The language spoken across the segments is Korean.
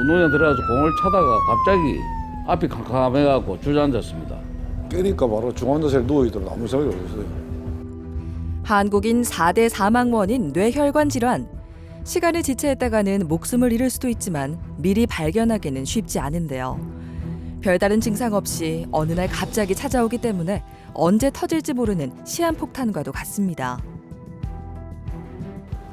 눈에 들어가서 공을 차다가 갑자기 앞이 캄캄해갖고 주저앉았습니다. 깨니까 바로 중환자실에 누워있더라도 아무 생각이 없었어요. 한국인 4대 사망 원인 뇌혈관 질환. 시간을 지체했다가는 목숨을 잃을 수도 있지만 미리 발견하기는 쉽지 않은데요. 별다른 증상 없이 어느 날 갑자기 찾아오기 때문에 언제 터질지 모르는 시한폭탄과도 같습니다.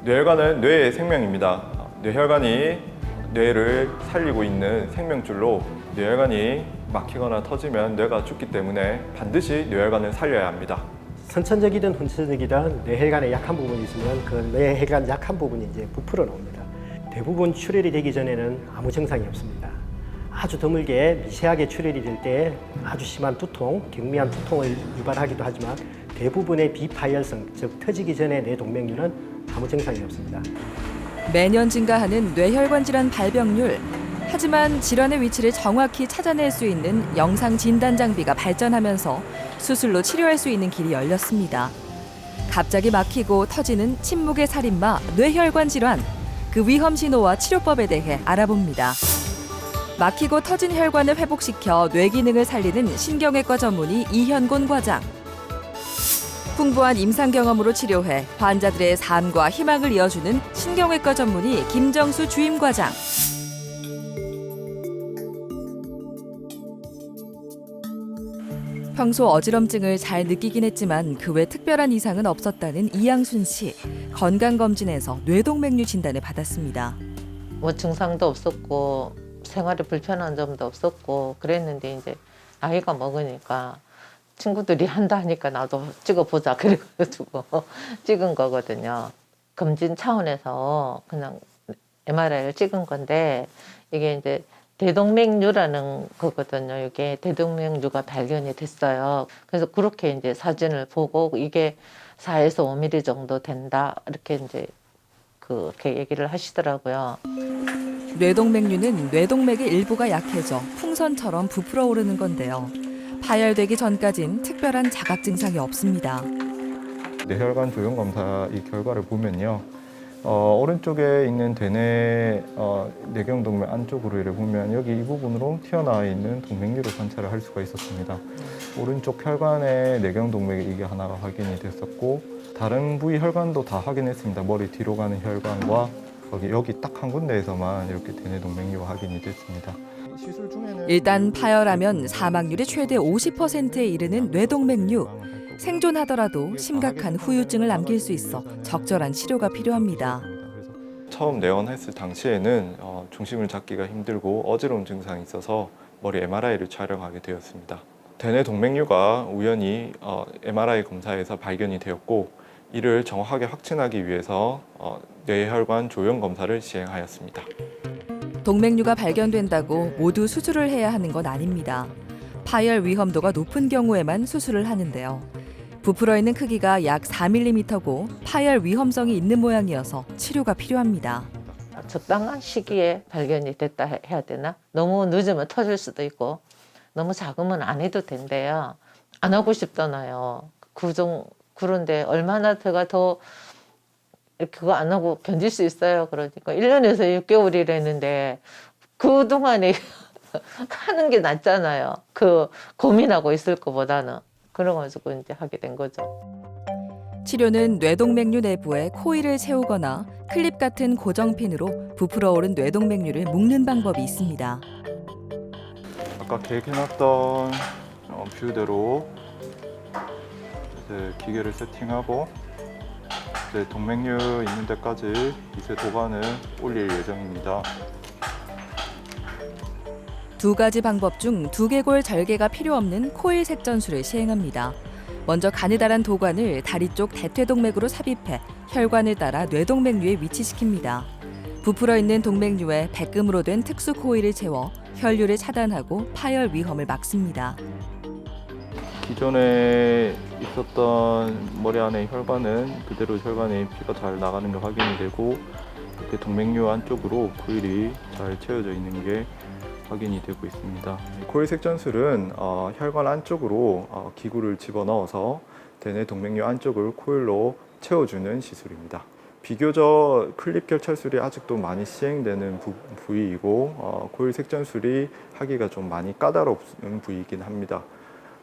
뇌혈관은 뇌의 생명입니다. 뇌혈관이 뇌를 살리고 있는 생명줄로 뇌혈관이 막히거나 터지면 뇌가 죽기 때문에 반드시 뇌혈관을 살려야 합니다. 선천적이든 후천적이든 뇌혈관에 약한 부분이 있으면 그 뇌혈관 약한 부분이 이제 부풀어 나옵니다. 대부분 출혈이 되기 전에는 아무 증상이 없습니다. 아주 드물게 미세하게 출혈이 될 때 아주 심한 두통, 경미한 두통을 유발하기도 하지만 대부분의 비파열성, 즉 터지기 전에 뇌동맥류는 아무 증상이 없습니다. 매년 증가하는 뇌혈관 질환 발병률. 하지만 질환의 위치를 정확히 찾아낼 수 있는 영상 진단 장비가 발전하면서 수술로 치료할 수 있는 길이 열렸습니다. 갑자기 막히고 터지는 침묵의 살인마 뇌혈관 질환. 그 위험 신호와 치료법에 대해 알아봅니다. 막히고 터진 혈관을 회복시켜 뇌 기능을 살리는 신경외과 전문의 이현곤 과장. 풍부한 임상 경험으로 치료해 환자들의 삶과 희망을 이어주는 신경외과 전문의 김정수 주임 과장. 평소 어지럼증을 잘 느끼긴 했지만 그 외 특별한 이상은 없었다는 이양순 씨. 건강검진에서 뇌동맥류 진단을 받았습니다. 뭐 증상도 없었고 생활에 불편한 점도 없었고 그랬는데 이제 나이가 먹으니까 친구들이 한다 하니까 나도 찍어보자 그래가지고 찍은 거거든요. 검진 차원에서 그냥 MRI를 찍은 건데 이게 이제 대동맥류라는 거거든요. 이게 대동맥류가 발견이 됐어요. 그래서 그렇게 이제 사진을 보고 이게 4에서 5mm 정도 된다 이렇게 이제 그렇게 얘기를 하시더라고요. 뇌동맥류는 뇌동맥의 일부가 약해져 풍선처럼 부풀어 오르는 건데요. 파열되기 전까진 특별한 자각 증상이 없습니다. 뇌혈관 조형 검사 이 결과를 보면요. 오른쪽에 있는 대뇌 뇌경동맥 안쪽으로 이렇게 보면 여기 이 부분으로 튀어나와 있는 동맥류를 관찰을 할 수가 있었습니다. 오른쪽 혈관에 뇌경동맥이 이게 하나가 확인이 됐었고 다른 부위 혈관도 다 확인했습니다. 머리 뒤로 가는 혈관과 여기 딱 한 군데에서만 이렇게 대뇌 동맥류가 확인이 됐습니다. 시술 중에는 일단 파열하면 사망률이 최대 50%에 이르는 뇌동맥류. 생존하더라도 심각한 후유증을 남길 수 있어 적절한 치료가 필요합니다. 처음 내원했을 당시에는 중심을 잡기가 힘들고 어지러운 증상이 있어서 머리 MRI를 촬영하게 되었습니다. 대뇌 동맥류가 우연히 MRI 검사에서 발견이 되었고 이를 정확하게 확진하기 위해서 뇌혈관 조형 검사를 시행하였습니다. 동맥류가 발견된다고 모두 수술을 해야 하는 건 아닙니다. 파열 위험도가 높은 경우에만 수술을 하는데요. 부풀어 있는 크기가 약 4mm고 파열 위험성이 있는 모양이어서 치료가 필요합니다. 적당한 시기에 발견이 됐다 해야 되나? 너무 늦으면 터질 수도 있고 너무 작으면 안 해도 된대요. 안 하고 싶잖아요. 그런데 얼마나 제가 더 그거 안 하고 견딜 수 있어요. 그러니까 1년에서 6개월이랬는데 그동안에 하는 게 낫잖아요. 고민하고 있을 것보다는. 그래가지고 이제 하게 된 거죠. 치료는 뇌동맥류 내부에 코일을 채우거나 클립 같은 고정핀으로 부풀어 오른 뇌동맥류를 묶는 방법이 있습니다. 아까 계획해놨던 뷰대로 이제 기계를 세팅하고 이제 동맥류 있는 데까지 이제 도관을 올릴 예정입니다. 두 가지 방법 중 두개골 절개가 필요 없는 코일 색전술을 시행합니다. 먼저 가느다란 도관을 다리 쪽 대퇴동맥으로 삽입해 혈관을 따라 뇌동맥류에 위치시킵니다. 부풀어 있는 동맥류에 백금으로 된 특수 코일을 채워 혈류를 차단하고 파열 위험을 막습니다. 기존에 있었던 머리 안의 혈관은 그대로 혈관에 피가 잘 나가는 게 확인이 되고 이렇게 동맥류 안쪽으로 코일이 잘 채워져 있는 게 확인이 되고 있습니다. 코일 색전술은 혈관 안쪽으로 기구를 집어넣어서 대뇌 동맥류 안쪽을 코일로 채워주는 시술입니다. 비교적 클립 결찰술이 아직도 많이 시행되는 부위이고 코일 색전술이 하기가 좀 많이 까다로운 부위이긴 합니다.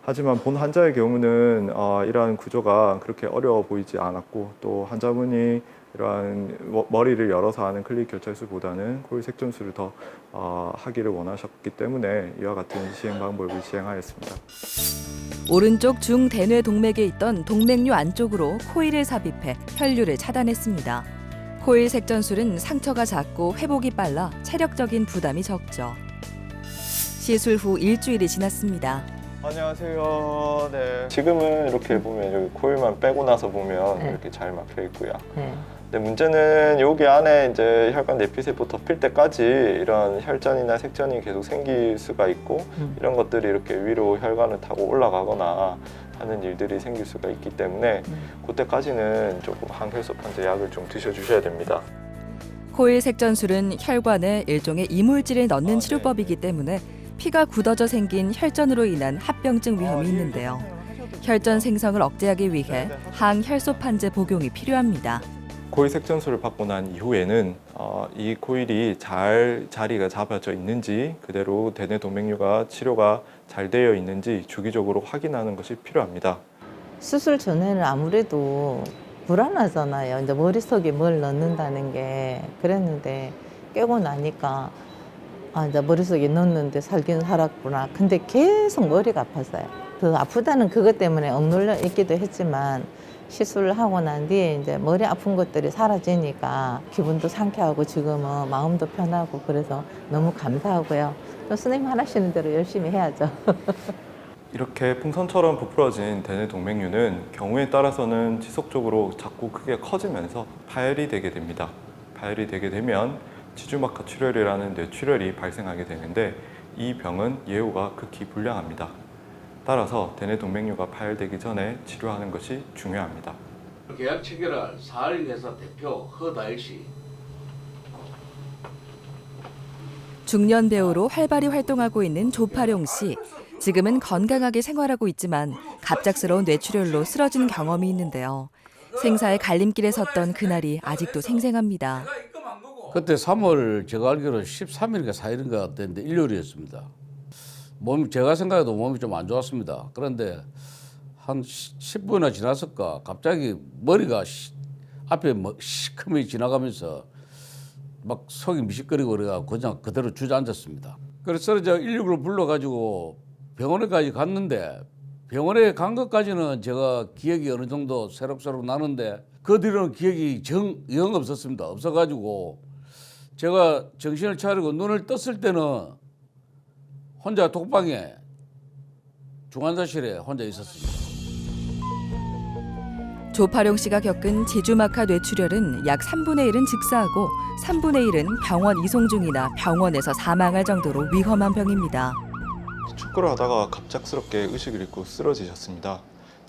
하지만 본 환자의 경우는 이러한 구조가 그렇게 어려워 보이지 않았고 또 환자분이 이러한 머리를 열어서 하는 클립 결찰술보다는 코일 색전술을 더 하기를 원하셨기 때문에 이와 같은 시행 방법을 시행하였습니다. 오른쪽 중대뇌 동맥에 있던 동맥류 안쪽으로 코일을 삽입해 혈류를 차단했습니다. 코일 색전술은 상처가 작고 회복이 빨라 체력적인 부담이 적죠. 시술 후 일주일이 지났습니다. 안녕하세요. 네. 지금은 이렇게 보면 여기 코일만 빼고 나서 보면 네. 이렇게 잘 막혀 있고요. 네. 근데 문제는 여기 안에 이제 혈관 내피세포 덮일 때까지 이런 혈전이나 색전이 계속 생길 수가 있고 이런 것들이 이렇게 위로 혈관을 타고 올라가거나 하는 일들이 생길 수가 있기 때문에 그때까지는 조금 항혈소판제 약을 좀 드셔주셔야 됩니다. 코일 색전술은 혈관에 일종의 이물질을 넣는 치료법이기 때문에 피가 굳어져 생긴 혈전으로 인한 합병증 위험이 있는데요. 혈전 생성을 억제하기 위해 항혈소판제 복용이 필요합니다. 코일 색전술을 받고 난 이후에는 이 코일이 잘 자리가 잡아져 있는지 그대로 대뇌 동맥류가 치료가 잘 되어 있는지 주기적으로 확인하는 것이 필요합니다. 수술 전에는 아무래도 불안하잖아요. 이제 머릿속에 뭘 넣는다는 게. 그랬는데 깨고 나니까 이제 머릿속에 넣었는데 살긴 살았구나. 근데 계속 머리가 아팠어요. 그 아프다는 그것 때문에 억눌려 있기도 했지만 시술을 하고 난 뒤에 이제 머리 아픈 것들이 사라지니까 기분도 상쾌하고 지금은 마음도 편하고 그래서 너무 감사하고요. 또 선생님 하시는 대로 열심히 해야죠. 이렇게 풍선처럼 부풀어진 대뇌 동맥류는 경우에 따라서는 지속적으로 자꾸 크게 커지면서 파열이 되게 됩니다. 파열이 되게 되면 지주막하 출혈이라는 뇌출혈이 발생하게 되는데 이 병은 예후가 극히 불량합니다. 따라서 대뇌 동맥류가 파열되기 전에 치료하는 것이 중요합니다. 계약 체결할 사할인회사 대표 허다일 씨. 중년 배우로 활발히 활동하고 있는 조파룡 씨. 지금은 건강하게 생활하고 있지만 갑작스러운 뇌출혈로 쓰러진 경험이 있는데요. 생사의 갈림길에 섰던 그날이 아직도 생생합니다. 그때 3월 제가 알기로 13일인가 4일인가 같았는데 일요일이었습니다. 제가 생각해도 몸이 좀 안 좋았습니다. 그런데 한 10분이나 지났을까 갑자기 머리가 앞에 시커멓게 지나가면서 막 속이 미식거리고 그래가지고 그냥 그대로 주저앉았습니다. 그래서 저 119를 불러가지고 병원에까지 갔는데 병원에 간 것까지는 제가 기억이 어느 정도 새록새록 나는데 그 뒤로는 기억이 영 없었습니다. 없어가지고 제가 정신을 차리고 눈을 떴을 때는 혼자 독방에 중환자실에 혼자 있었습니다. 조파룡 씨가 겪은 지주막하 뇌출혈은 약 3분의 1은 즉사하고 3분의 1은 병원 이송 중이나 병원에서 사망할 정도로 위험한 병입니다. 축구를 하다가 갑작스럽게 의식을 잃고 쓰러지셨습니다.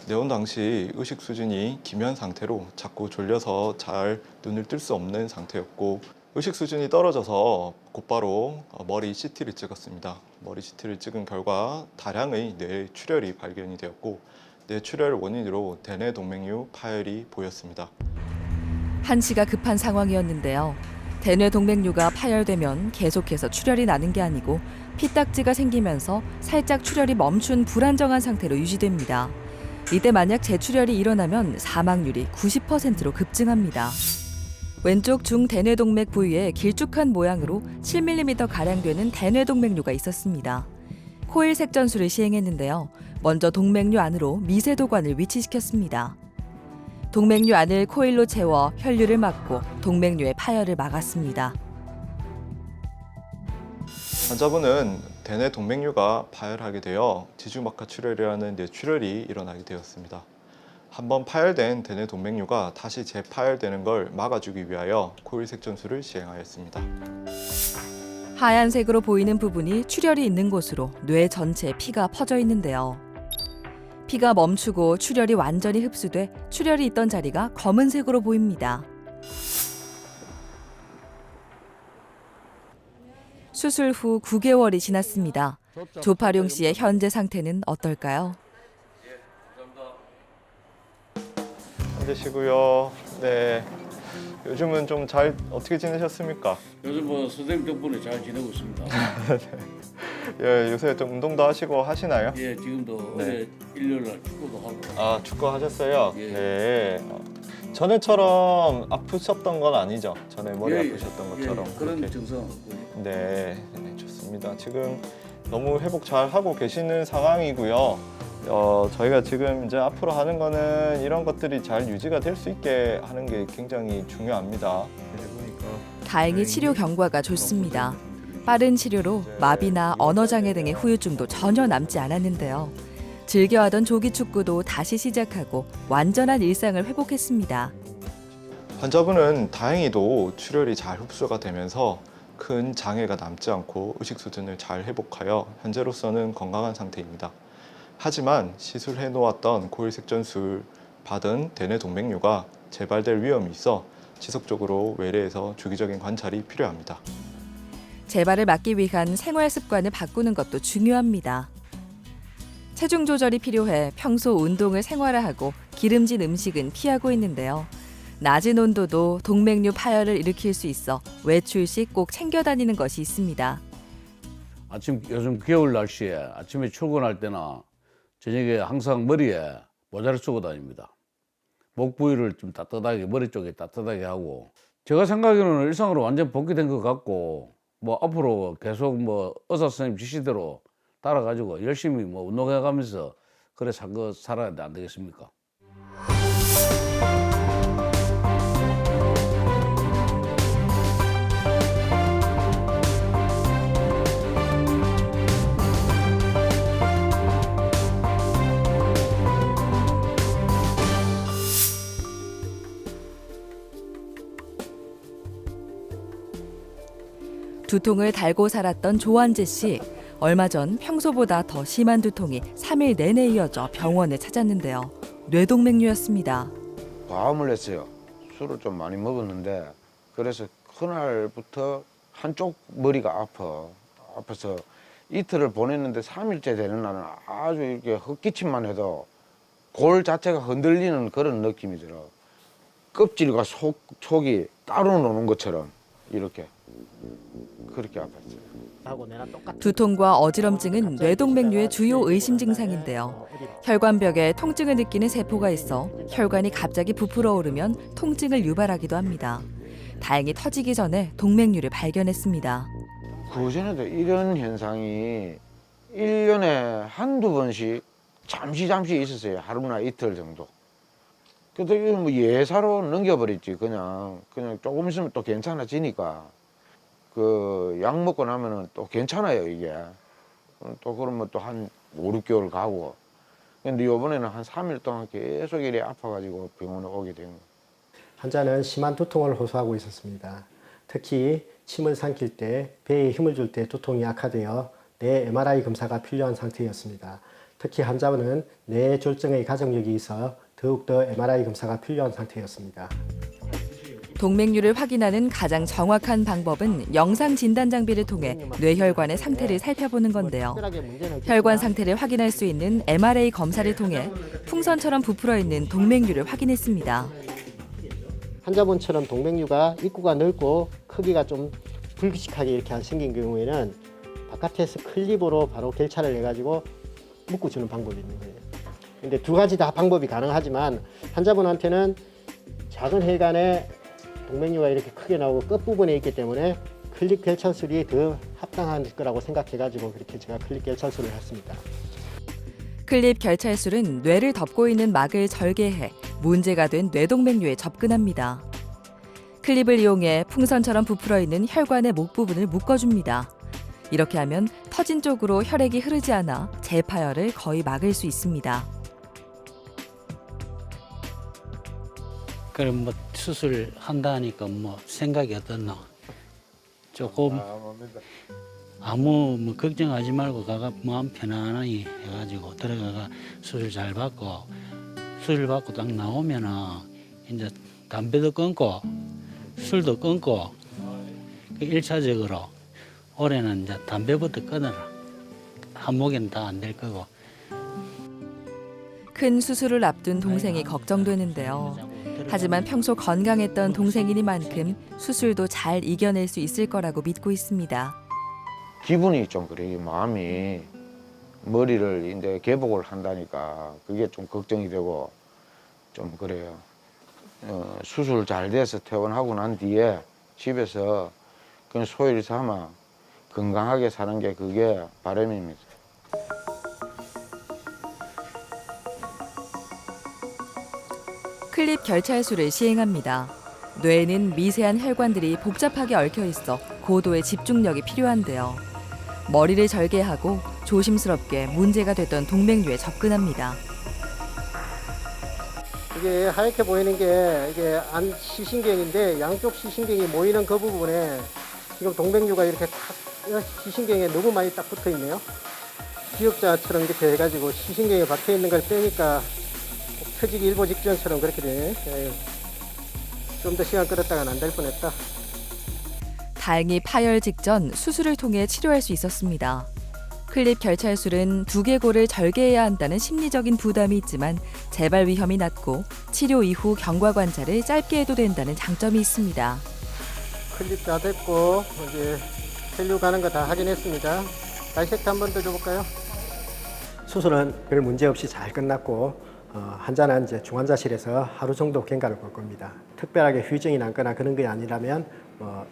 내원 당시 의식 수준이 기면 상태로 자꾸 졸려서 잘 눈을 뜰 수 없는 상태였고 의식 수준이 떨어져서 곧바로 머리 CT를 찍었습니다. 머리 CT를 찍은 결과 다량의 뇌출혈이 발견이 되었고 뇌출혈 원인으로 대뇌 동맥류 파열이 보였습니다. 한시가 급한 상황이었는데요. 대뇌 동맥류가 파열되면 계속해서 출혈이 나는 게 아니고 피딱지가 생기면서 살짝 출혈이 멈춘 불안정한 상태로 유지됩니다. 이때 만약 재출혈이 일어나면 사망률이 90%로 급증합니다. 왼쪽 중대뇌동맥 부위에 길쭉한 모양으로 7mm-가량 되는 대뇌동맥류가 있었습니다. 코일 색전술을 시행했는데요. 먼저 동맥류 안으로 미세도관을 위치시켰습니다. 동맥류 안을 코일로 채워 혈류를 막고 동맥류의 파열을 막았습니다. 환자분은 대뇌 동맥류가 파열하게 되어 지주막하 출혈이라는 뇌출혈이 일어나게 되었습니다. 한번 파열된 대뇌 동맥류가 다시 재파열되는 걸 막아주기 위하여 코일 색전술을 시행하였습니다. 하얀색으로 보이는 부분이 출혈이 있는 곳으로 뇌 전체에 피가 퍼져 있는데요. 피가 멈추고 출혈이 완전히 흡수돼 출혈이 있던 자리가 검은색으로 보입니다. 수술 후 9개월이 지났습니다. 조파룡 씨의 현재 상태는 어떨까요? 앉으시고요. 네. 요즘은 좀 잘 어떻게 지내셨습니까? 요즘 뭐 선생님 덕분에 잘 지내고 있습니다. 예, 요새 좀 운동도 하시고 하시나요? 예, 지금도 네. 어제 일요일 날 축구도 하고. 아, 축구 하셨어요? 예. 네. 전에처럼 아프셨던 건 아니죠? 전에 머리 예, 아프셨던 것처럼. 예, 그런 그렇게. 증상은 없고요. 네, 네, 좋습니다. 지금 너무 회복 잘 하고 계시는 상황이고요. 저희가 지금 이제 앞으로 하는 거는 이런 것들이 잘 유지가 될 수 있게 하는 게 굉장히 중요합니다. 다행히 치료 경과가 좋습니다. 빠른 치료로 마비나 언어장애 등의 후유증도 전혀 남지 않았는데요. 즐겨하던 조기 축구도 다시 시작하고 완전한 일상을 회복했습니다. 환자분은 다행히도 출혈이 잘 흡수가 되면서 큰 장애가 남지 않고 의식 수준을 잘 회복하여 현재로서는 건강한 상태입니다. 하지만 시술해 놓았던 고일색전술 받은 대뇌 동맥류가 재발될 위험이 있어 지속적으로 외래에서 주기적인 관찰이 필요합니다. 재발을 막기 위한 생활 습관을 바꾸는 것도 중요합니다. 체중 조절이 필요해 평소 운동을 생활화하고 기름진 음식은 피하고 있는데요. 낮은 온도도 동맥류 파열을 일으킬 수 있어 외출 시 꼭 챙겨 다니는 것이 있습니다. 요즘 겨울 날씨에 아침에 출근할 때나 저녁에 항상 머리에 모자를 쓰고 다닙니다. 목 부위를 좀 따뜻하게, 머리 쪽에 따뜻하게 하고, 제가 생각에는 일상으로 완전 복귀된 것 같고, 뭐 앞으로 계속 뭐 의사 선생님 지시대로 따라가지고 열심히 뭐 운동해가면서 그래 살아야 안 되겠습니까? 두통을 달고 살았던 조한재 씨. 얼마 전 평소보다 더 심한 두통이 3일 내내 이어져 병원에 찾았는데요. 뇌동맥류였습니다. 과음을 했어요. 술을 좀 많이 먹었는데 그래서 그날부터 한쪽 머리가 아파서 이틀을 보냈는데 3일째 되는 날은 아주 이렇게 헛기침만 해도 골 자체가 흔들리는 그런 느낌이 들어. 껍질과 속이 따로 노는 것처럼 이렇게 그렇게 아팠어요. 두통과 어지럼증은 뇌동맥류의 주요 의심 증상인데요. 혈관벽에 통증을 느끼는 세포가 있어 혈관이 갑자기 부풀어 오르면 통증을 유발하기도 합니다. 다행히 터지기 전에 동맥류를 발견했습니다. 그전에도 이런 현상이 1년에 한두 번씩 잠시 있었어요. 하루나 이틀 정도. 그래도 이거 뭐 예사로 넘겨버렸지. 그냥 조금 있으면 또 괜찮아지니까. 그 약 먹고 나면은 또 괜찮아요, 이게. 또 그러면 또 한 5, 6개월 가고. 근데 이번에는 한 3일 동안 계속 이래 아파가지고 병원에 오게 된 거예요. 환자는 심한 두통을 호소하고 있었습니다. 특히 침을 삼킬 때, 배에 힘을 줄 때 두통이 악화되어 뇌 MRI 검사가 필요한 상태였습니다. 특히 환자분은 뇌졸중의 가족력이 있어 더욱더 MRI 검사가 필요한 상태였습니다. 동맥류를 확인하는 가장 정확한 방법은 영상 진단 장비를 통해 뇌혈관의 상태를 살펴보는 건데요. 혈관 상태를 확인할 수 있는 MRI 검사를 통해 풍선처럼 부풀어 있는 동맥류를 확인했습니다. 환자분처럼 동맥류가 입구가 넓고 크기가 좀 불규칙하게 이렇게 생긴 경우에는 바깥에서 클립으로 바로 결착을 해가지고 묶어주는 방법이 있는 거예요. 근데 두 가지 다 방법이 가능하지만 환자분한테는 작은 혈관에 동맥류가 이렇게 크게 나오고 끝부분에 있기 때문에 클립 결착술이 더 합당한 거라고 생각해가지고 그렇게 제가 클립 결착술을 했습니다. 클립 결찰술은 뇌를 덮고 있는 막을 절개해 문제가 된 뇌동맥류에 접근합니다. 클립을 이용해 풍선처럼 부풀어 있는 혈관의 목 부분을 묶어줍니다. 이렇게 하면 터진 쪽으로 혈액이 흐르지 않아 재파열을 거의 막을 수 있습니다. 그럼 뭐 수술한다 하니까 뭐 생각이 어떻노? 조금 아무 뭐 걱정하지 말고 가가 마음 편안하게 해가지고 들어가가 수술 잘 받고 수술 받고 딱 나오면은 이제 담배도 끊고 술도 끊고 그 1차적으로 올해는 이제 담배부터 끊어라. 한목에는 다 안 될 거고. 큰 수술을 앞둔 동생이 걱정되는데요. 하지만 평소 건강했던 동생이니만큼 수술도 잘 이겨낼 수 있을 거라고 믿고 있습니다. 기분이 좀 그래요. 마음이 머리를 이제 개복을 한다니까 그게 좀 걱정이 되고 좀 그래요. 수술 잘 돼서 퇴원하고 난 뒤에 집에서 그냥 소일 삼아 건강하게 사는 게 그게 바람입니다. 클립 결찰술을 시행합니다. 뇌에는 미세한 혈관들이 복잡하게 얽혀 있어 고도의 집중력이 필요한데요. 머리를 절개하고 조심스럽게 문제가 됐던 동맥류에 접근합니다. 이게 하얗게 보이는 게 이게 안 시신경인데 양쪽 시신경이 모이는 그 부분에 지금 동맥류가 이렇게 탁 시신경에 너무 많이 딱 붙어 있네요. 기역자처럼 이렇게 해가지고 시신경에 박혀 있는 걸 빼니까 터지기 일보 직전처럼 그렇게 되네. 좀 더 시간 끌었다가는 안 될 뻔했다. 다행히 파열 직전 수술을 통해 치료할 수 있었습니다. 클립 결찰술은 두개골을 절개해야 한다는 심리적인 부담이 있지만 재발 위험이 낮고 치료 이후 경과 관찰을 짧게 해도 된다는 장점이 있습니다. 클립 다 됐고 이제 혈류 가는 거 다 확인했습니다. 다이섹트 한 번 더 줘볼까요? 수술은 별 문제 없이 잘 끝났고 환자는 이제 중환자실에서 하루 정도 경과를 볼 겁니다. 특별하게 후유증이 남거나 그런 게 아니라면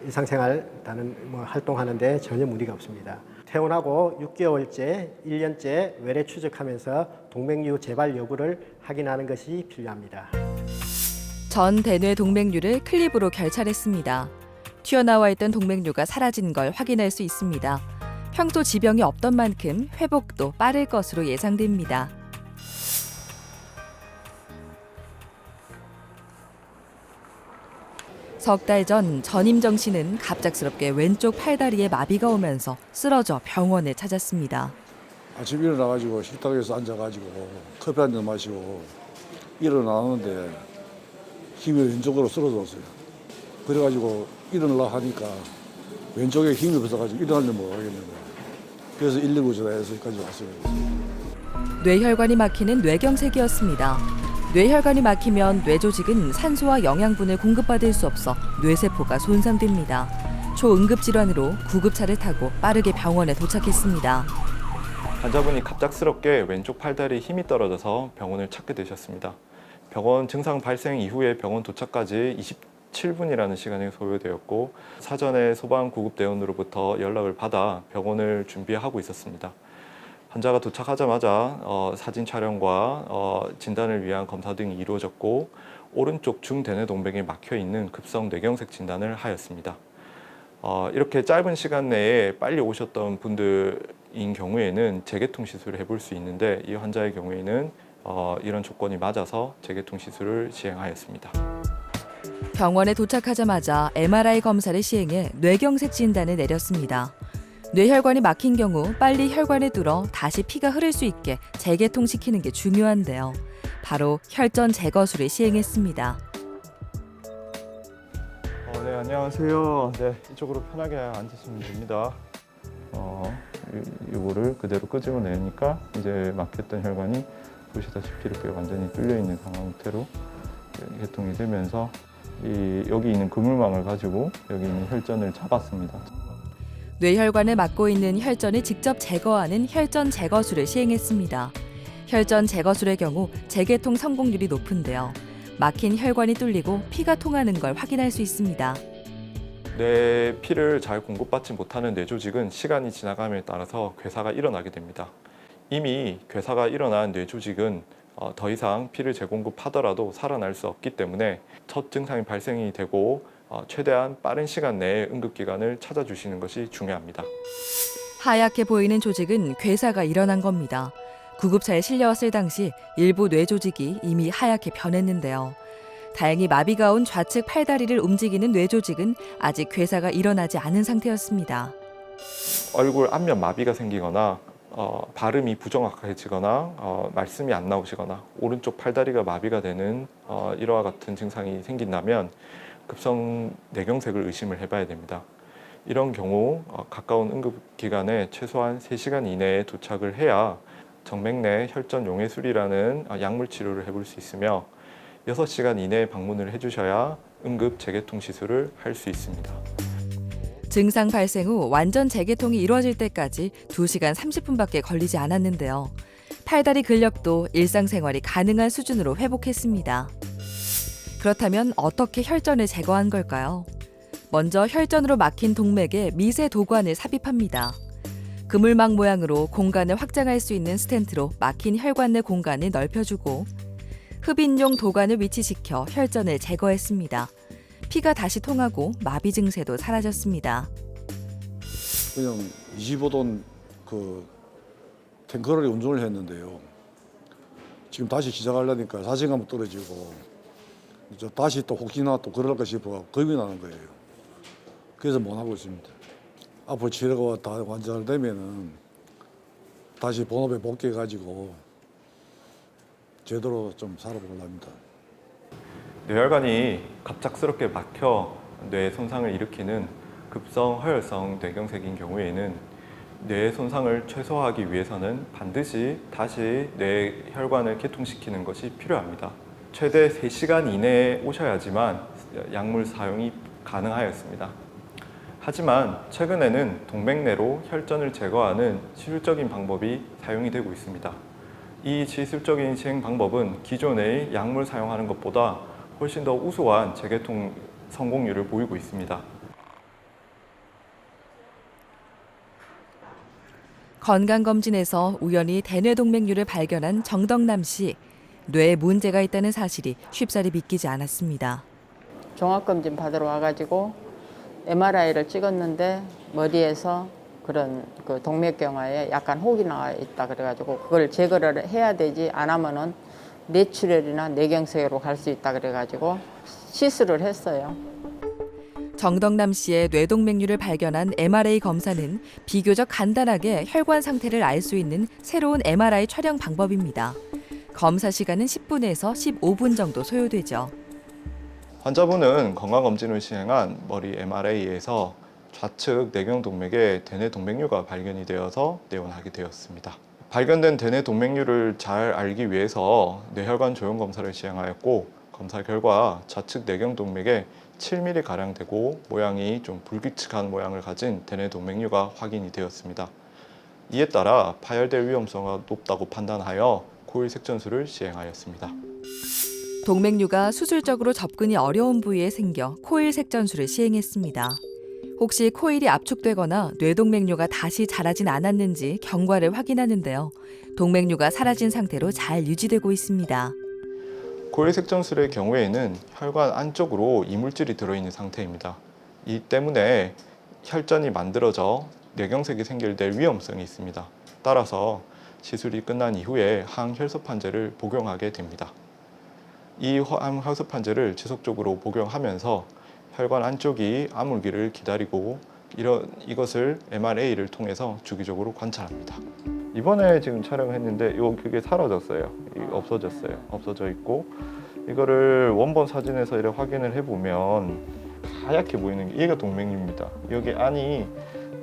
일상생활 다른 활동하는데 전혀 무리가 없습니다. 퇴원하고 6개월째, 1년째 외래 추적하면서 동맥류 재발 여부를 확인하는 것이 필요합니다. 전 대뇌 동맥류를 클립으로 결찰했습니다. 튀어나와 있던 동맥류가 사라진 걸 확인할 수 있습니다. 평소 지병이 없던 만큼 회복도 빠를 것으로 예상됩니다. 석 달 전 전임정 씨는 갑작스럽게 왼쪽 팔다리에 마비가 오면서 쓰러져 병원에 찾았습니다. 아침 일어나가지고 식탁에서 앉아가지고 커피 한 잔 마시고 일어나는데 힘이 왼쪽으로 쓰러졌어요. 그래가지고 일어나려 하니까 왼쪽에 힘이 없어가지고 일어나려면 모르겠는데 그래서 119 전화해서 여기까지 왔어요. 뇌혈관이 막히는 뇌경색이었습니다. 뇌혈관이 막히면 뇌조직은 산소와 영양분을 공급받을 수 없어 뇌세포가 손상됩니다. 초응급 질환으로 구급차를 타고 빠르게 병원에 도착했습니다. 환자분이 갑작스럽게 왼쪽 팔다리에 힘이 떨어져서 병원을 찾게 되셨습니다. 병원 증상 발생 이후에 병원 도착까지 27분이라는 시간이 소요되었고 사전에 소방구급대원으로부터 연락을 받아 병원을 준비하고 있었습니다. 환자가 도착하자마자 사진 촬영과 진단을 위한 검사 등이 이루어졌고 오른쪽 중대뇌 동맥에 막혀 있는 급성 뇌경색 진단을 하였습니다. 이렇게 짧은 시간 내에 빨리 오셨던 분들인 경우에는 재개통 시술을 해볼 수 있는데 이 환자의 경우에는 이런 조건이 맞아서 재개통 시술을 시행하였습니다. 병원에 도착하자마자 MRI 검사를 시행해 뇌경색 진단을 내렸습니다. 뇌혈관이 막힌 경우 빨리 혈관을 뚫어 다시 피가 흐를 수 있게 재개통시키는 게 중요한데요. 바로 혈전 제거술을 시행했습니다. 네, 안녕하세요. 네, 이쪽으로 편하게 앉으시면 됩니다. 이거를 그대로 끄집어내니까 이제 막혔던 혈관이 보시다시피 이렇게 완전히 뚫려 있는 상태로 개통이 되면서 여기 있는 그물망을 가지고 여기 있는 혈전을 잡았습니다. 뇌혈관을 막고 있는 혈전을 직접 제거하는 혈전 제거술을 시행했습니다. 혈전 제거술의 경우 재개통 성공률이 높은데요. 막힌 혈관이 뚫리고 피가 통하는 걸 확인할 수 있습니다. 뇌 피를 잘 공급받지 못하는 뇌조직은 시간이 지나감에 따라서 괴사가 일어나게 됩니다. 이미 괴사가 일어난 뇌조직은 더 이상 피를 재공급하더라도 살아날 수 없기 때문에 첫 증상이 발생이 되고 최대한 빠른 시간 내에 응급기관을 찾아주시는 것이 중요합니다. 하얗게 보이는 조직은 괴사가 일어난 겁니다. 구급차에 실려왔을 당시 일부 뇌조직이 이미 하얗게 변했는데요. 다행히 마비가 온 좌측 팔다리를 움직이는 뇌조직은 아직 괴사가 일어나지 않은 상태였습니다. 얼굴 안면 마비가 생기거나 발음이 부정확해지거나 말씀이 안 나오시거나 오른쪽 팔다리가 마비가 되는 이와 같은 증상이 생긴다면 급성 뇌경색을 의심을 해봐야 됩니다. 이런 경우 가까운 응급기관에 최소한 3시간 이내에 도착을 해야 정맥 내 혈전 용해술이라는 약물 치료를 해볼 수 있으며 6시간 이내에 방문을 해주셔야 응급 재개통 시술을 할 수 있습니다. 증상 발생 후 완전 재개통이 이루어질 때까지 2시간 30분밖에 걸리지 않았는데요. 팔다리 근력도 일상생활이 가능한 수준으로 회복했습니다. 그렇다면 어떻게 혈전을 제거한 걸까요? 먼저 혈전으로 막힌 동맥에 미세 도관을 삽입합니다. 그물망 모양으로 공간을 확장할 수 있는 스텐트로 막힌 혈관 내 공간을 넓혀주고 흡인용 도관을 위치시켜 혈전을 제거했습니다. 피가 다시 통하고 마비 증세도 사라졌습니다. 그냥 25돈 그 탱커를 운전을 했는데요. 지금 다시 시작하려니까 자신감이 떨어지고 이제 다시 또 혹시나 또 그럴까 싶어 겁이 나는 거예요. 그래서 못 하고 있습니다. 앞으로 치료가 다 완전되면은 다시 본업에 복귀해가지고 제대로 좀 살아보려고 합니다. 뇌혈관이 갑작스럽게 막혀 뇌 손상을 일으키는 급성 허혈성 뇌경색인 경우에는 뇌 손상을 최소화하기 위해서는 반드시 다시 뇌혈관을 개통시키는 것이 필요합니다. 최대 3시간 이내에 오셔야지만 약물 사용이 가능하였습니다. 하지만 최근에는 동맥 내로 혈전을 제거하는 시술적인 방법이 사용이 되고 있습니다. 이 시술적인 시행 방법은 기존의 약물 사용하는 것보다 훨씬 더 우수한 재개통 성공률을 보이고 있습니다. 건강검진에서 우연히 대뇌동맥류를 발견한 정덕남 씨. 뇌에 문제가 있다는 사실이 쉽사리 믿기지 않았습니다. 종합검진 받으러 와가지고 MRI를 찍었는데 머리에서 그런 그 동맥경화에 약간 혹이 나와 있다 그래가지고 그걸 제거를 해야 되지 안 하면은 뇌출혈이나 뇌경색으로 갈 수 있다 그래가지고 시술을 했어요. 정덕남 씨의 뇌동맥류를 발견한 MRI 검사는 비교적 간단하게 혈관 상태를 알 수 있는 새로운 MRI 촬영 방법입니다. 검사 시간은 10분에서 15분 정도 소요되죠. 환자분은 건강검진을 시행한 머리 MRA에서 좌측 뇌경동맥에 대뇌동맥류가 발견이 되어서 내원하게 되었습니다. 발견된 대뇌동맥류를 잘 알기 위해서 뇌혈관 조형 검사를 시행하였고 검사 결과 좌측 뇌경동맥에 7mm가량 되고 모양이 좀 불규칙한 모양을 가진 대뇌동맥류가 확인이 되었습니다. 이에 따라 파열될 위험성이 높다고 판단하여 코일 색전술을 시행하였습니다. 동맥류가 수술적으로 접근이 어려운 부위에 생겨 코일 색전술을 시행했습니다. 혹시 코일이 압축되거나 뇌동맥류가 다시 자라진 않았는지 경과를 확인하는데요. 동맥류가 사라진 상태로 잘 유지되고 있습니다. 코일 색전술의 경우에는 혈관 안쪽으로 이물질이 들어있는 상태입니다. 이 때문에 혈전이 만들어져 뇌경색이 생길 위험성이 있습니다. 따라서 시술이 끝난 이후에 항혈소판제를 복용하게 됩니다. 이 항혈소판제를 지속적으로 복용하면서 혈관 안쪽이 아물기를 기다리고 이것을 MRA를 통해서 주기적으로 관찰합니다. 이번에 지금 촬영했는데 그게 사라졌어요. 없어졌어요. 없어져 있고 이거를 원본 사진에서 이렇게 확인을 해보면 하얗게 보이는 게 얘가 동맥류입니다. 여기 안이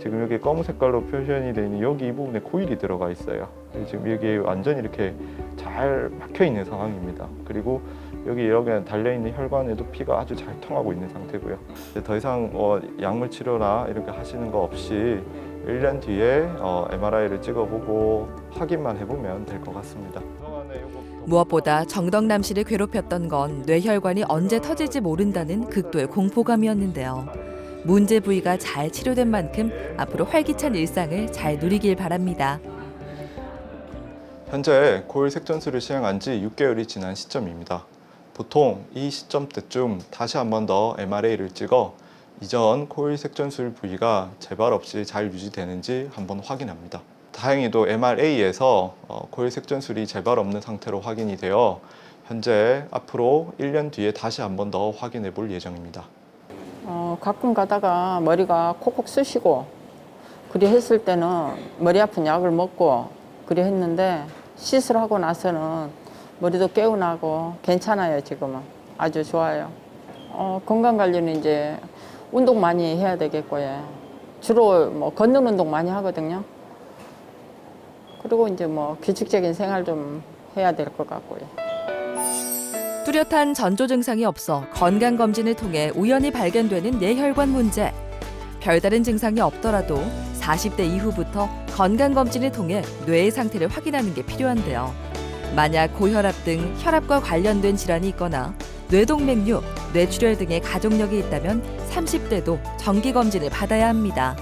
지금 여기 검은 색깔로 표현이 되어 있는 여기 이 부분에 코일이 들어가 있어요. 지금 여기 완전히 이렇게 잘 막혀 있는 상황입니다. 그리고 여기 달려 있는 혈관에도 피가 아주 잘 통하고 있는 상태고요. 더 이상 약물 치료나 이렇게 하시는 거 없이 1년 뒤에 MRI를 찍어보고 확인만 해보면 될 것 같습니다. 무엇보다 정덕남 씨를 괴롭혔던 건 뇌혈관이 언제 터질지 모른다는 극도의 공포감이었는데요. 문제 부위가 잘 치료된 만큼 앞으로 활기찬 일상을 잘 누리길 바랍니다. 현재 코일 색전술을 시행한 지 6개월이 지난 시점입니다. 보통 이 시점대쯤 다시 한 번 더 MRA를 찍어 이전 코일 색전술 부위가 재발 없이 잘 유지되는지 한번 확인합니다. 다행히도 MRA에서 코일 색전술이 재발 없는 상태로 확인이 되어 현재 앞으로 1년 뒤에 다시 한 번 더 확인해 볼 예정입니다. 가끔 가다가 머리가 콕콕 쑤시고 그리 했을 때는 머리 아픈 약을 먹고 그리 했는데 시술하고 나서는 머리도 개운하고 괜찮아요. 지금은 아주 좋아요. 건강 관리는 이제 운동 많이 해야 되겠고요. 주로 뭐 걷는 운동 많이 하거든요. 그리고 이제 뭐 규칙적인 생활 좀 해야 될 것 같고요. 뚜렷한 전조 증상이 없어 건강검진을 통해 우연히 발견되는 뇌혈관 문제. 별다른 증상이 없더라도 40대 이후부터 건강검진을 통해 뇌의 상태를 확인하는 게 필요한데요. 만약 고혈압 등 혈압과 관련된 질환이 있거나 뇌동맥류, 뇌출혈 등의 가족력이 있다면 30대도 정기검진을 받아야 합니다.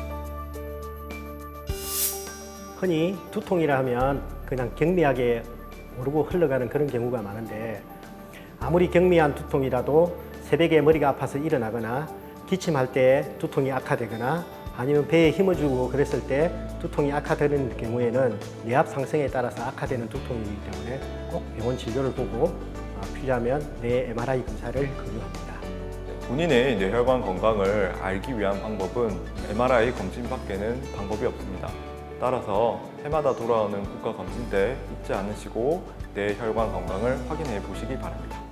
흔히 두통이라 하면 그냥 경미하게 오르고 흘러가는 그런 경우가 많은데 아무리 경미한 두통이라도 새벽에 머리가 아파서 일어나거나 기침할 때 두통이 악화되거나 아니면 배에 힘을 주고 그랬을 때 두통이 악화되는 경우에는 뇌압 상승에 따라서 악화되는 두통이기 때문에 꼭 병원 진료를 보고 필요하면 뇌 MRI 검사를 권유합니다. 본인의 뇌혈관 건강을 알기 위한 방법은 MRI 검진밖에는 방법이 없습니다. 따라서 해마다 돌아오는 국가검진 때 잊지 않으시고 뇌혈관 건강을 확인해 보시기 바랍니다.